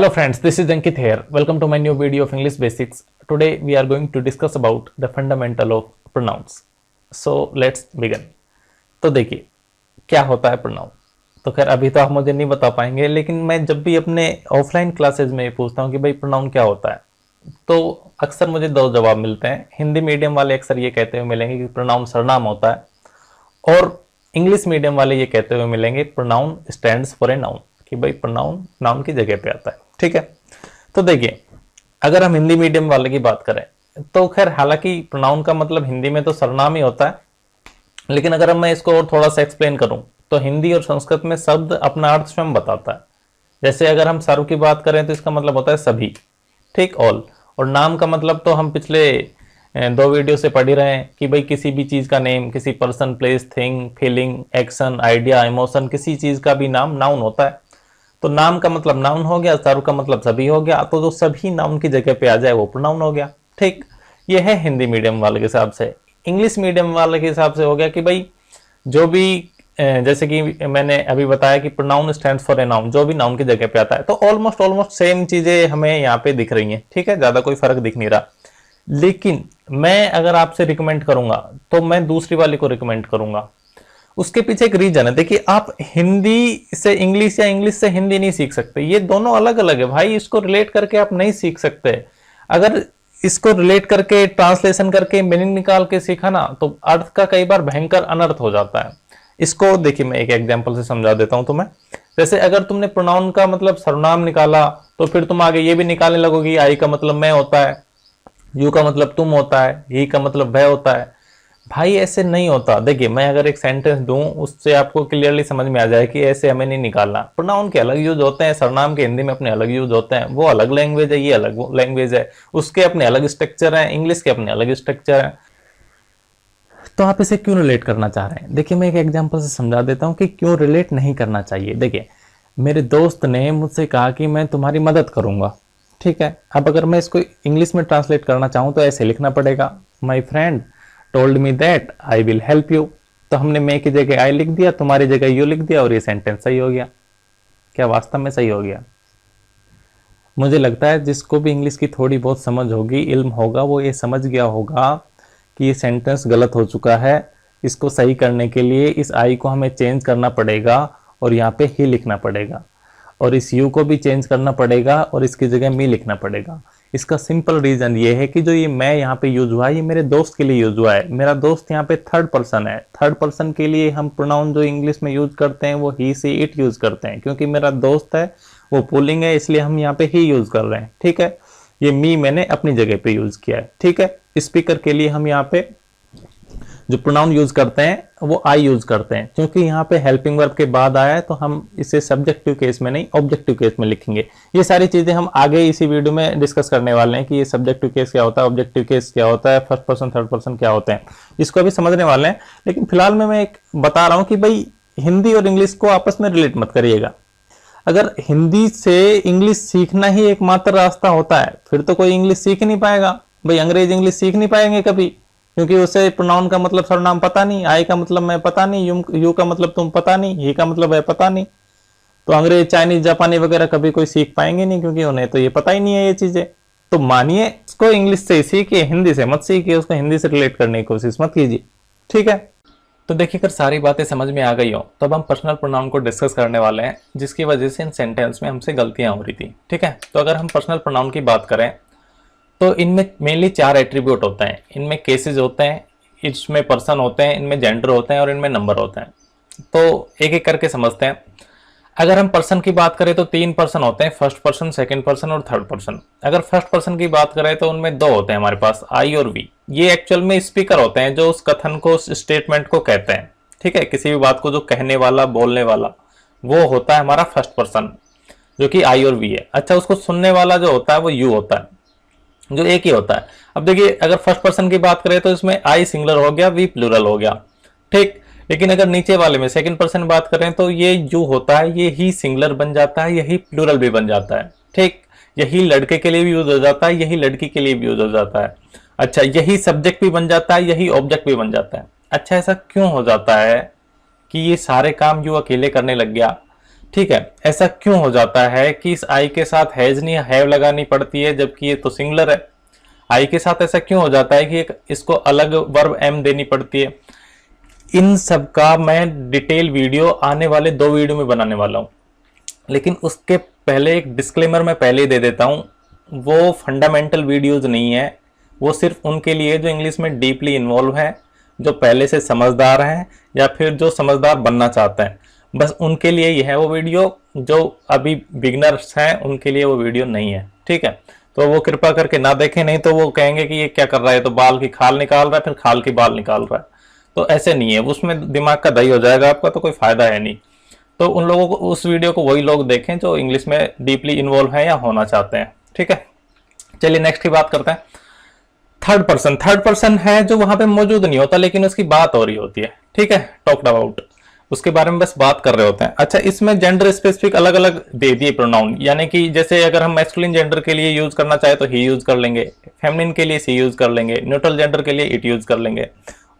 Hello friends, this is Ankit here. Welcome to my new video of English Basics. Today we are going to discuss about the fundamental of pronouns. So let's begin. तो देखिए क्या होता है pronoun. तो खैर अभी तो आप मुझे नहीं बता पाएंगे, लेकिन मैं जब भी अपने ऑफलाइन क्लासेस में पूछता हूँ कि भाई प्रोनाउन क्या होता है, तो अक्सर मुझे दो जवाब मिलते हैं। हिंदी मीडियम वाले अक्सर ये कहते हुए मिलेंगे कि प्रोनाउन सर्वनाम होता है, और इंग्लिश मीडियम वाले ये कहते हुए मिलेंगे pronoun stands for a noun, कि भाई प्रोनाउन नाउन की जगह पे आता है। ठीक है, तो देखिए अगर हम हिंदी मीडियम वाले की बात करें तो खैर हालांकि प्रोनाउन का मतलब हिंदी में तो सर्वनाम ही होता है, लेकिन अगर मैं इसको और थोड़ा सा एक्सप्लेन करूं तो हिंदी और संस्कृत में शब्द अपना अर्थ स्वयं बताता है। जैसे अगर हम सर्व की बात करें तो इसका मतलब होता है सभी, ठीक, ऑल। और नाम का मतलब तो हम पिछले दो वीडियो से पढ़ ही रहे हैं कि भाई किसी भी चीज का नेम, किसी person, place, thing, feeling, action, idea, emotion, किसी चीज का भी नाम नाउन होता है। तो नाम का मतलब नाउन हो गया, सर्व का मतलब सभी हो गया, तो जो सभी नाउन की जगह पे आ जाए वो प्रोनाउन हो गया। ठीक, ये है हिंदी मीडियम वाले के हिसाब से। इंग्लिश मीडियम वाले के हिसाब से हो गया कि भाई जो भी जैसे कि मैंने अभी बताया कि pronoun stands for a noun, जो भी नाउन की जगह पे आता है। तो ऑलमोस्ट सेम चीजें हमें यहाँ पे दिख रही हैं। ठीक है, ज्यादा कोई फर्क दिख नहीं रहा। लेकिन मैं अगर आपसे रिकमेंड करूंगा तो मैं दूसरी वाली को रिकमेंड करूंगा। उसके पीछे एक रीजन है। देखिए आप हिंदी से इंग्लिश या इंग्लिश से हिंदी नहीं सीख सकते, ये दोनों अलग अलग है भाई। इसको रिलेट करके आप नहीं सीख सकते। अगर इसको रिलेट करके, ट्रांसलेशन करके, मीनिंग निकाल के सीखा ना, तो अर्थ का कई बार भयंकर अनर्थ हो जाता है। इसको देखिए मैं एक एग्जांपल से समझा देता हूं तुम्हें। जैसे अगर तुमने प्रोनाउन का मतलब सर्वनाम निकाला तो फिर तुम आगे ये भी निकालने लगोगे, आई का मतलब मैं होता है, यू का मतलब तुम होता है, ही का मतलब वह होता है। भाई ऐसे नहीं होता। देखिए मैं अगर एक सेंटेंस दूं उससे आपको क्लियरली समझ में आ जाए कि ऐसे हमें नहीं निकालना। प्रोनाउन के अलग यूज होते हैं, सर्वनाम के हिंदी में अपने अलग यूज होते हैं। वो अलग लैंग्वेज है, ये अलग लैंग्वेज है, उसके अपने अलग स्ट्रक्चर है, इंग्लिश के अपने अलग स्ट्रक्चर है। तो आप इसे क्यों रिलेट करना चाह रहे हैं? देखिए मैं एक एग्जांपल से समझा देता हूं कि क्यों रिलेट नहीं करना चाहिए। देखिए मेरे दोस्त ने मुझसे कहा कि मैं तुम्हारी मदद करूंगा। ठीक है, अब अगर मैं इसको इंग्लिश में ट्रांसलेट करना चाहूं तो ऐसे लिखना पड़ेगा, my friend told me that I will help you. तो हमने मैं की जगह आई लिख दिया, तुम्हारी जगह यू लिख दिया, और ये सेंटेंस सही हो गया। क्या वास्तव में सही हो गया? मुझे लगता है जिसको भी इंग्लिश की थोड़ी बहुत समझ होगी, इल्म होगा, वो ये समझ गया होगा कि ये सेंटेंस गलत हो चुका है। इसको सही करने के लिए इस आई को हमें चेंज करना पड़ेगा और यहाँ पे ही लिखना पड़ेगा, और इस यू को भी चेंज करना पड़ेगा और इसकी जगह मी लिखना पड़ेगा। इसका सिंपल रीजन ये है कि जो ये मैं यहाँ पे यूज हुआ है ये मेरे दोस्त के लिए यूज हुआ है। मेरा दोस्त यहाँ पे थर्ड पर्सन है। थर्ड पर्सन के लिए हम प्रोनाउन जो इंग्लिश में यूज करते हैं वो ही, सी, इट यूज करते हैं। क्योंकि मेरा दोस्त है वो पुलिंग है, इसलिए हम यहाँ पे ही यूज कर रहे हैं। ठीक है, ये मी मैंने अपनी जगह पे यूज किया है। ठीक है, स्पीकर के लिए हम यहाँ पे जो प्रोनाउन यूज करते हैं वो आई यूज करते हैं, क्योंकि यहाँ पे हेल्पिंग वर्ब के बाद आया है, तो हम इसे सब्जेक्टिव केस में नहीं ऑब्जेक्टिव केस में लिखेंगे। ये सारी चीजें हम आगे इसी वीडियो में डिस्कस करने वाले हैं कि ये सब्जेक्टिव केस क्या होता है, ऑब्जेक्टिव केस क्या होता है, फर्स्ट पर्सन थर्ड पर्सन क्या होते हैं, इसको अभी समझने वाले हैं। लेकिन फिलहाल में मैं एक बता रहा हूँ कि भाई हिंदी और इंग्लिश को आपस में रिलेट मत करिएगा। अगर हिंदी से इंग्लिश सीखना ही एकमात्र रास्ता होता है फिर तो कोई इंग्लिश सीख नहीं पाएगा। भाई अंग्रेज इंग्लिश सीख नहीं पाएंगे कभी, क्योंकि उसे प्रोनाउन का मतलब सर्वनाम पता नहीं, आई का मतलब मैं पता नहीं, यू का मतलब तुम पता नहीं, ही का मतलब है पता नहीं। तो अंग्रेज, चाइनीज, जापानी वगैरह कभी कोई सीख पाएंगे नहीं, क्योंकि उन्हें तो ये पता ही नहीं है ये चीजें। तो मानिए इसको इंग्लिश से सीखिए, हिंदी से मत सीखिए, उसको हिंदी से रिलेट करने की कोशिश मत कीजिए। ठीक है, तो देखिए अगर सारी बातें समझ में आ गई हो तो अब हम पर्सनल प्रोनाउन को डिस्कस करने वाले हैं, जिसकी वजह से इन सेंटेंस में हमसे गलतियां हो रही थी। ठीक है, तो अगर हम पर्सनल प्रोनाउन की बात करें तो इनमें मेनली 4 एट्रीब्यूट होते हैं। इनमें केसेस होते हैं, इसमें पर्सन होते हैं, इनमें जेंडर होते हैं और इनमें नंबर होते हैं। तो एक एक करके समझते हैं। अगर हम पर्सन की बात करें तो 3 पर्सन होते हैं, फर्स्ट पर्सन, सेकंड पर्सन और थर्ड पर्सन। अगर फर्स्ट पर्सन की बात करें तो उनमें 2 होते हैं हमारे पास, आई और वी। ये एक्चुअल में स्पीकर होते हैं जो उस कथन को, उस स्टेटमेंट को कहते हैं। ठीक है, किसी भी बात को जो कहने वाला, बोलने वाला, वो होता है हमारा फर्स्ट पर्सन, जो कि आई और वी है। अच्छा, उसको सुनने वाला जो होता है वो यू होता है, जो एक ही होता है। अब देखिए अगर फर्स्ट पर्सन की बात करें तो इसमें आई सिंगुलर हो गया, वी प्लूरल हो गया। ठीक, लेकिन अगर नीचे वाले में सेकंड पर्सन बात करें तो ये यू होता है, ये ही सिंगुलर बन जाता है, यही प्लूरल भी बन जाता है। ठीक, यही लड़के के लिए भी यूज हो जाता है, यही लड़की के लिए भी यूज हो जाता है। अच्छा, यही सब्जेक्ट भी बन जाता है, यही ऑब्जेक्ट भी बन जाता है। अच्छा, ऐसा क्यों हो जाता है कि ये सारे काम यू अकेले करने लग गया? ठीक है, ऐसा क्यों हो जाता है कि इस आई के साथ हैज नहीं हैव लगानी पड़ती है जबकि ये तो सिंगुलर है। आई के साथ ऐसा क्यों हो जाता है कि इसको अलग वर्ब एम देनी पड़ती है। इन सब का मैं डिटेल वीडियो आने वाले 2 वीडियो में बनाने वाला हूं, लेकिन उसके पहले एक डिस्क्लेमर मैं पहले ही दे देता हूं, वो फंडामेंटल वीडियोज नहीं है, वो सिर्फ उनके लिए जो इंग्लिश में डीपली इन्वॉल्व हैं, जो पहले से समझदार हैं या फिर जो समझदार बनना चाहते हैं, बस उनके लिए ही है वो वीडियो। जो अभी बिगनर्स हैं उनके लिए वो वीडियो नहीं है, ठीक है। तो वो कृपा करके ना देखें, नहीं तो वो कहेंगे कि ये क्या कर रहा है, तो बाल की खाल निकाल रहा है, फिर खाल की बाल निकाल रहा है। तो ऐसे नहीं है, उसमें दिमाग का दही हो जाएगा आपका, तो कोई फायदा है नहीं। तो उन लोगों को, उस वीडियो को वही लोग देखें जो इंग्लिश में डीपली इन्वॉल्व है या होना चाहते हैं, ठीक है। चलिए नेक्स्ट की बात करते हैं। थर्ड पर्सन है जो वहां पे मौजूद नहीं होता लेकिन उसकी बात हो रही होती है, ठीक है, टॉक्ड अबाउट, उसके बारे में बस बात कर रहे होते हैं। अच्छा, इसमें जेंडर स्पेसिफिक अलग अलग दे दिए प्रोनाउन, यानी कि जैसे अगर हम मैस्कुलिन जेंडर के लिए यूज करना चाहे तो ही यूज कर लेंगे, फेमिनिन के लिए सी यूज कर लेंगे, न्यूट्रल जेंडर के लिए इट यूज कर लेंगे,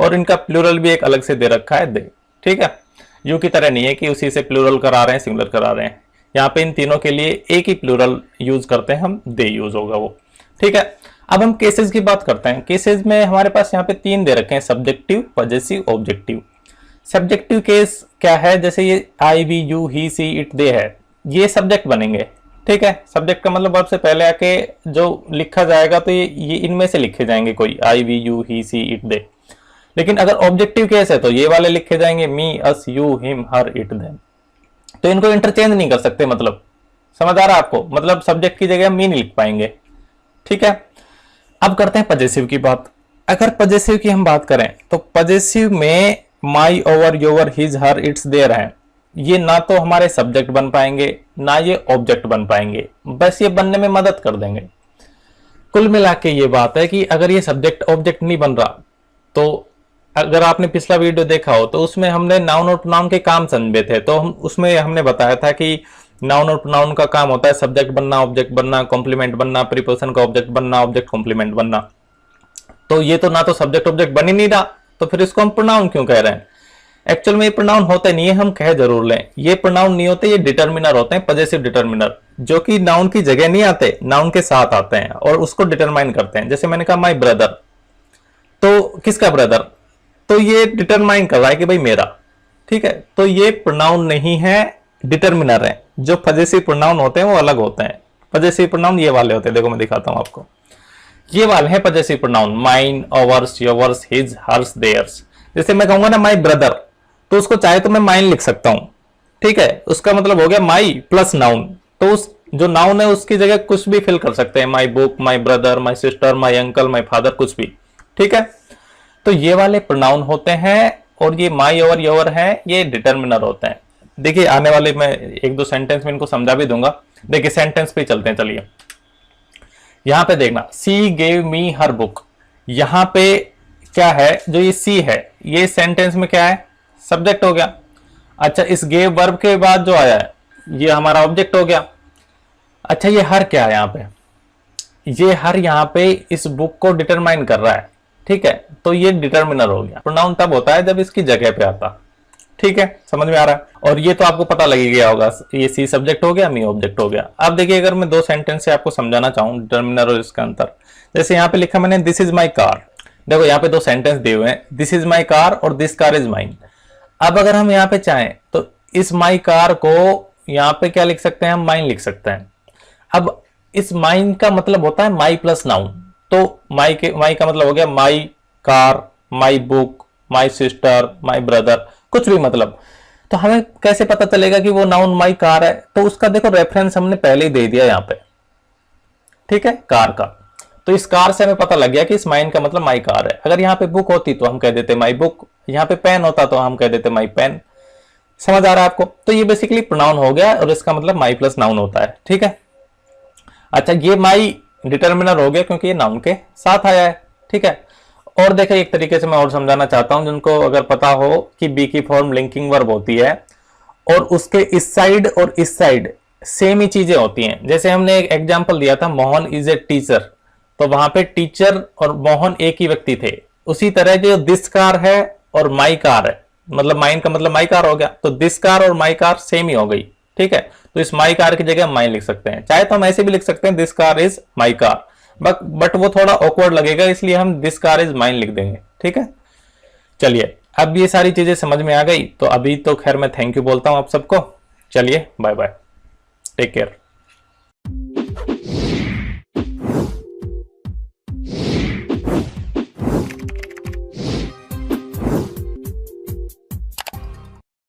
और इनका प्लूरल भी एक अलग से दे रखा है दे, ठीक है। यू की तरह नहीं है कि उसी से प्लूरल करा रहे हैं, सिंगुलर करा रहे हैं। यहाँ पे इन तीनों के लिए एक ही प्लूरल यूज करते हैं हम, दे यूज होगा वो, ठीक है। अब हम केसेस की बात करते हैं। केसेस में हमारे पास यहाँ पे 3 दे रखे हैं, subjective, possessive, objective. Subjective case क्या है, जैसे ये I, we, you, he, she, it, they है, ये सब्जेक्ट बनेंगे, ठीक है। सब्जेक्ट का मतलब वर्ब से पहले आके जो लिखा जाएगा तो ये इनमें से लिखे जाएंगे, कोई I, we, you, he, she, it, they. लेकिन अगर ऑब्जेक्टिव केस है तो ये वाले लिखे जाएंगे, me, us, you, him, her, it, them. तो इनको इंटरचेंज नहीं कर सकते, मतलब समझ आ रहा है आपको, मतलब सब्जेक्ट की जगह मी नहीं लिख पाएंगे, ठीक है। अब करते हैं पजेसिव की बात। अगर पजेसिव की हम बात करें तो पजेसिव में my, our, your, his, her, its, their है, ये ना तो हमारे सब्जेक्ट बन पाएंगे ना ये ऑब्जेक्ट बन पाएंगे, बस ये बनने में मदद कर देंगे। कुल मिला के ये बात है कि अगर ये सब्जेक्ट ऑब्जेक्ट नहीं बन रहा, तो अगर आपने पिछला वीडियो देखा हो तो उसमें हमने नाउन और प्रोनाउन के काम समझे थे, तो हम उसमें हमने बताया था कि नाउन और प्रोनाउन का काम होता है सब्जेक्ट बनना, ऑब्जेक्ट बनना, कॉम्प्लीमेंट बनना, प्रीपोजिशन का ऑब्जेक्ट बनना, ऑब्जेक्ट कॉम्प्लीमेंट बनना। तो ये तो ना तो सब्जेक्ट ऑब्जेक्ट बन ही नहीं रहा, तो फिर इसको हम प्रोनाउन क्यों कह रहे हैं। एक्चुअल में ये प्रोनाउन होते नहीं है, हम कह जरूर लें, ये प्रोनाउन नहीं होते, ये डिटर्मिनर होते हैं, पजेसिव डिटर्मिनर, जो कि नाउन की जगह नहीं आते, नाउन के साथ आते हैं और उसको डिटरमाइन करते हैं। जैसे मैंने कहा माई ब्रदर, तो किसका ब्रदर, तो ये डिटरमाइन कर रहा है कि भाई मेरा, ठीक है। तो ये प्रोनाउन नहीं है, डिटर्मिनर है। जो पजेसिव प्रोनाउन होते हैं वो अलग होते हैं। पजेसिव प्रोनाउन ये वाले होते हैं, देखो मैं दिखाता हूं आपको, ये वाले हैं possessive pronoun, mine, ours, yours, his, hers, theirs. जैसे मैं कहूंगा ना माई ब्रदर, तो उसको चाहे तो मैं माइन लिख सकता हूं, ठीक है, उसका मतलब हो गया माई प्लस नाउन, तो उस जो नाउन है उसकी जगह कुछ भी फिल कर सकते हैं, my book, my brother, my sister, my uncle, my father, कुछ भी, ठीक है। तो ये वाले प्रोनाउन होते हैं, और ये माई, ओवर, योर है, ये डिटर्मिनर होते हैं। देखिए आने वाले मैं 1-2 सेंटेंस में इनको समझा भी दूंगा। देखिए सेंटेंस पे चलते हैं, चलिए यहां पे देखना, सी गेव मी हर बुक, यहां पे क्या है, जो ये सी है ये सेंटेंस में क्या है, सब्जेक्ट हो गया। अच्छा, इस गेव वर्ब के बाद जो आया है ये हमारा ऑब्जेक्ट हो गया। अच्छा, ये हर क्या है, यहां पे ये हर यहां पे इस बुक को डिटरमाइन कर रहा है, ठीक है, तो ये डिटर्मिनर हो गया। प्रोनाउन तब होता है जब इसकी जगह पे आता, ठीक है, समझ में आ रहा है। और ये तो आपको पता लग ही गया होगा, ये सी सब्जेक्ट हो गया, मी ऑब्जेक्ट हो गया। अब देखिए अगर मैं 2 सेंटेंस से आपको समझाना चाहूं डिटर्मिनर और इसका अंतर, जैसे यहाँ पे लिखा मैंने दिस इज माई कार, देखो यहाँ पे 2 सेंटेंस दिए हुए हैं, दिस इज माई कार और दिस कार इज माइन। अब अगर हम यहाँ पे चाहें तो इस माई कार को यहाँ पे क्या लिख सकते हैं, हम माइन लिख सकते हैं। अब इस माइन का मतलब होता है माई प्लस नाउन, तो माई का मतलब हो गया my car, my book, my sister, my brother, कुछ भी मतलब। तो हमें कैसे पता चलेगा कि वो नाउन माई कार है, तो उसका देखो रेफरेंस हमने पहले ही दे दिया यहाँ पे, ठीक है, कार का। तो इस कार से हमें पता लग गया कि इस माइन का मतलब माई कार है। अगर यहाँ पे बुक होती तो हम कह देते माई बुक, यहाँ पे पेन होता तो हम कह देते माई पेन। समझ आ रहा है आपको। तो ये बेसिकली प्रोनाउन हो गया और इसका मतलब माई प्लस नाउन होता है, ठीक है। अच्छा, ये माई डिटर्मिनर हो गया क्योंकि ये नाउन के साथ आया है, ठीक है। और देखिए एक तरीके से मैं और समझाना चाहता हूं, जिनको अगर पता हो कि बी की फॉर्म लिंकिंग वर्ब होती है और उसके इस साइड और इस साइड सेम ही चीजें होती हैं। जैसे हमने एक एग्जांपल दिया था, मोहन इज ए टीचर, तो वहां पे टीचर और मोहन एक ही व्यक्ति थे। उसी तरह जो दिस कार है और माई कार है, मतलब माइन का मतलब माई कार हो गया, तो दिस कार और माई कार सेम ही हो गई, ठीक है, तो इस माई कार की जगह माइन लिख सकते हैं। चाहे तो हम ऐसे भी लिख सकते हैं this car is my car, but वो थोड़ा ऑकवर्ड लगेगा, इसलिए हम दिस कार इज माइन लिख देंगे। ठीक है, चलिए अब ये सारी चीजें समझ में आ गई, तो अभी तो खैर मैं थैंक यू बोलता हूं आप सबको। चलिए बाय बाय, टेक केयर।